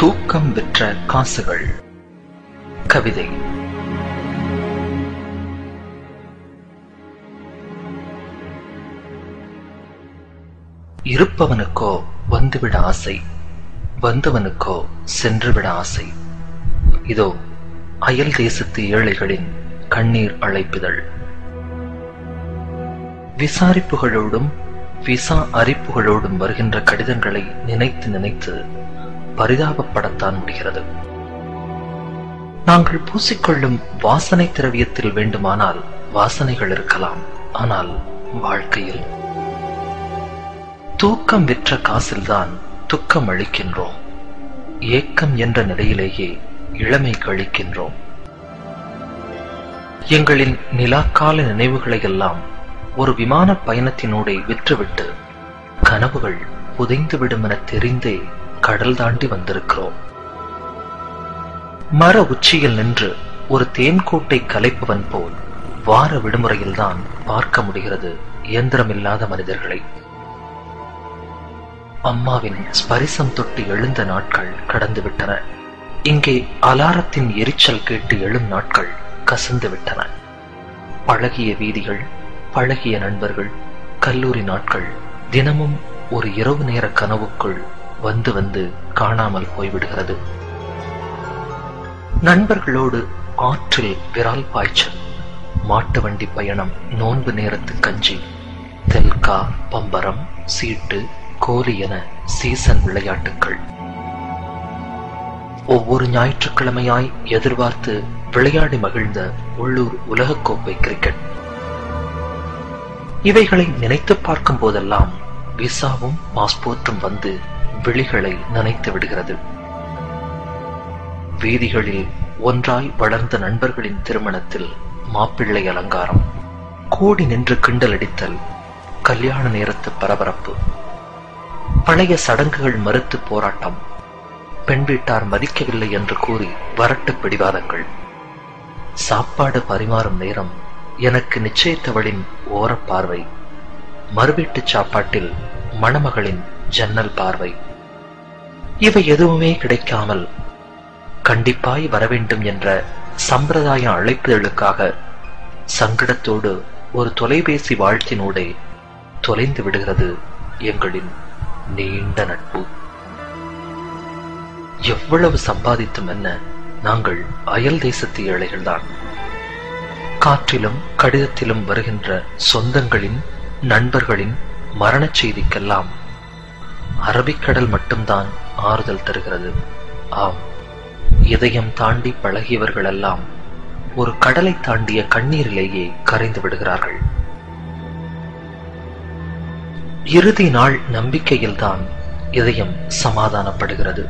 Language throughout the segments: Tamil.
தூக்கம் விற்ற காசுகள். கவிதை. இருப்பவனுக்கோ வந்துவிட ஆசை, வந்தவனுக்கோ சென்றுவிட ஆசை. இதோ அயல் தேசத்து ஏழைகளின் கண்ணீர் அழைப்புதல். விசாரிப்புகளோடும் விசா அரிப்புகளோடும் வருகின்ற கடிதங்களை நினைத்து நினைத்து பரிதாபப்படத்தான் முடிகிறது. நாங்கள் பூசிக்கொள்ளும் வாசனை திரவியத்தில் வேண்டுமானால் வாசனைகள் இருக்கலாம், ஆனால் வாழ்க்கையில் தூக்கம் விற்ற காசில்தான் துக்கம் அளிக்கின்றோம். ஏக்கம் என்ற நிலையிலேயே இளமை கழிக்கின்றோம். எங்களின் நிலாக்கால நினைவுகளை எல்லாம் ஒரு விமான பயணத்தினூடே விற்றுவிட்டு கனவுகள் புதைந்துவிடும் என தெரிந்தே கடல் தாண்டி வந்திருக்கிறோம். மர உச்சியில் நின்று ஒரு தேன்கூட்டை கலைப்பவன் போல் வார விடுமுறையில்தான் பார்க்க முடிகிறது இயந்திரமில்லாத மனிதர்களை. அம்மாவின் ஸ்பரிசம் தொட்டு எழுந்த நாட்கள் கடந்து விட்டன. இங்கே அலாரத்தின் எரிச்சல் கேட்டு எழும் நாட்கள் கசந்து விட்டன. பழகிய வீதிகள், பழகிய நண்பர்கள், கல்லூரி நாட்கள் தினமும் ஒரு இரவு நேர கனவுக்குள் வந்து வந்து காணாமல் போய்விடுகிறது. நண்பர்களோடு ஆற்றில் விரால் பாய்ச்சல், மாட்டு வண்டி பயணம், நோன்பு நேரத்து கஞ்சி, தெல்கா, பம்பரம், சீட்டு, கோலி என சீசன் விளையாட்டுக்கள். ஒவ்வொரு ஞாயிற்றுக்கிழமையாய் எதிர்பார்த்து விளையாடி மகிழ்ந்த உள்ளூர் உலகக்கோப்பை கிரிக்கெட். இவைகளை நினைத்து பார்க்கும் போதெல்லாம் விசாவும் பாஸ்போர்ட்டும் வந்து விழிகளை நனைத்து விடுகிறது. வீதிகளில் ஒன்றாய் வளர்ந்த நண்பர்களின் திருமணத்தில் மாப்பிள்ளை அலங்காரம், கூடி நின்று கிண்டல் அடித்தல், கல்யாண நேரத்து பரபரப்பு, பழைய சடங்குகள் மறுத்து போராட்டம், பெண் வீட்டார் மதிக்கவில்லை என்று கூறி வரட்டு பிடிவாதங்கள், சாப்பாடு பரிமாறும் நேரம் எனக்கு நிச்சயித்தவளின் ஓரப்பார்வை, மறுவீட்டு சாப்பாட்டில் மணமகளின் ஜன்னல் பார்வை. இவை எதுவுமே கிடைக்காமல் கண்டிப்பாய் வரவேண்டும் என்ற சம்பிரதாய அழைப்புதலுக்காக சங்கடத்தோடு ஒரு தொலைபேசி வாழ்த்தினூடே தொலைந்து விடுகிறது எங்களின் நீண்ட நட்பு. எவ்வளவு சம்பாதித்தும் என்ன, நாங்கள் அயல் தேசத்து ஏழைகள்தான். காற்றிலும் கடிதத்திலும் வருகின்ற சொந்தங்களின், நண்பர்களின் மரணச் செய்திக்கெல்லாம் அரபிக்கடல் மட்டும்தான் ஆறுதல் தருகிறது. ஆம், இதயம் தாண்டி பழகியவர்களெல்லாம் ஒரு கடலை தாண்டிய கண்ணீரிலேயே கரைந்து விடுகிறார்கள். இறுதி நாள் நம்பிக்கையில்தான் இதயம் சமாதானப்படுகிறது.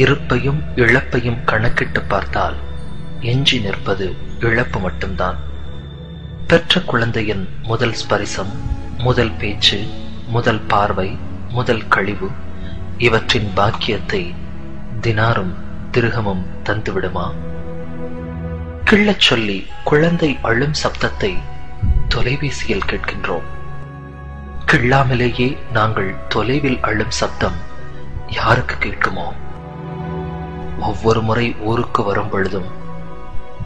இருப்பையும் இழப்பையும் கணக்கிட்டு பார்த்தால் எஞ்சி நிற்பது இழப்பு மட்டும்தான். பெற்ற குழந்தையின் முதல் ஸ்பரிசம், முதல் பேச்சு, முதல் பார்வை, முதல் கழிவு, இவற்றின் பாக்கியத்தை தினாரும் திருகமும் தந்துவிடுமா? கிள்ளச் சொல்லி குழந்தை அழும் சப்தத்தை தொலைபேசியில் கேட்கின்றோம். கிள்ளாமலேயே நாங்கள் தொலைவில் அழும் சப்தம் யாருக்கு கேட்குமோ? ஒவ்வொரு முறை ஊருக்கு வரும் பொழுதும்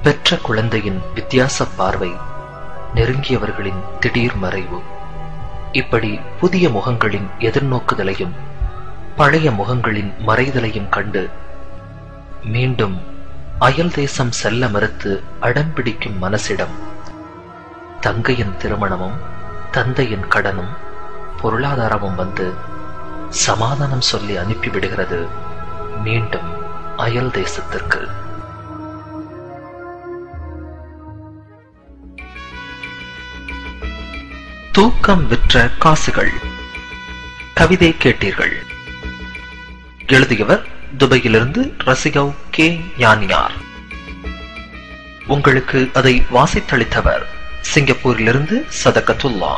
பெற்ற குழந்தையின் வித்தியாச பார்வை, நெருங்கியவர்களின் திடீர் மறைவு, இப்படி புதிய முகங்களின் எதிர்நோக்குதலையும் பழைய முகங்களின் மறைதலையும் கண்டு மீண்டும் அயல் தேசம் செல்ல மறுத்து அடம்பிடிக்கும் மனசிடம் தங்கையின் திருமணமும் தந்தையின் கடனும் பொருளாதாரமும் வந்து சமாதானம் சொல்லி அனுப்பிவிடுகிறது மீண்டும் அயல் தேசத்திற்கு. தூக்கம் விற்ற காசுகள். கவிதை கேட்டீர்கள். எழுதியவர் துபாயிலிருந்து ரசிகவ் கே யானியார். உங்களுக்கு அதை வாசித்தளித்தவர் சிங்கப்பூரிலிருந்து சதகத்துல்லா.